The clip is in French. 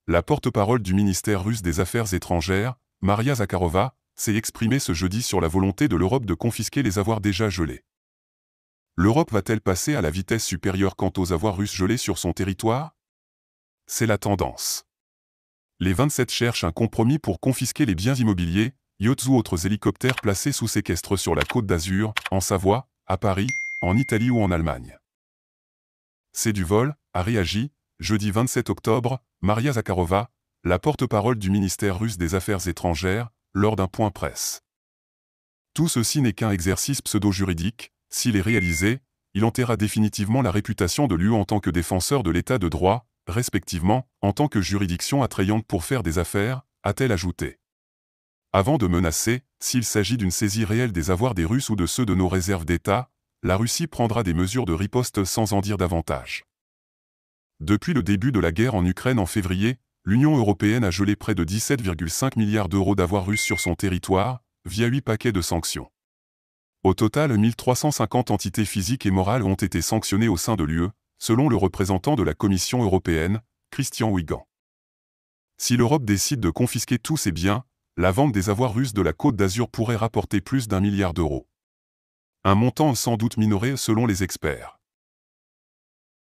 La porte-parole du ministère russe des Affaires étrangères, Maria Zakharova, s'est exprimée ce jeudi sur la volonté de l'Europe de confisquer les avoirs déjà gelés. L'Europe va-t-elle passer à la vitesse supérieure quant aux avoirs russes gelés sur son territoire? C'est la tendance. Les 27 cherchent un compromis pour confisquer les biens immobiliers, yachts ou autres hélicoptères placés sous séquestre sur la Côte d'Azur, en Savoie, à Paris, en Italie ou en Allemagne. C'est du vol, a réagi, jeudi 27 octobre, Maria Zakharova, la porte-parole du ministère russe des Affaires étrangères, lors d'un point presse. Tout ceci n'est qu'un exercice pseudo-juridique. S'il est réalisé, il enterrera définitivement la réputation de l'UE en tant que défenseur de l'état de droit, respectivement, en tant que juridiction attrayante pour faire des affaires, a-t-elle ajouté. Avant de menacer, s'il s'agit d'une saisie réelle des avoirs des Russes ou de ceux de nos réserves d'État, la Russie prendra des mesures de riposte sans en dire davantage. Depuis le début de la guerre en Ukraine en février, l'Union européenne a gelé près de 17,5 milliards d'euros d'avoirs russes sur son territoire, via 8 paquets de sanctions. Au total, 1350 entités physiques et morales ont été sanctionnées au sein de l'UE, selon le représentant de la Commission européenne, Christian Huygens. Si l'Europe décide de confisquer tous ses biens, la vente des avoirs russes de la Côte d'Azur pourrait rapporter plus d'1 milliard d'euros. Un montant sans doute minoré selon les experts.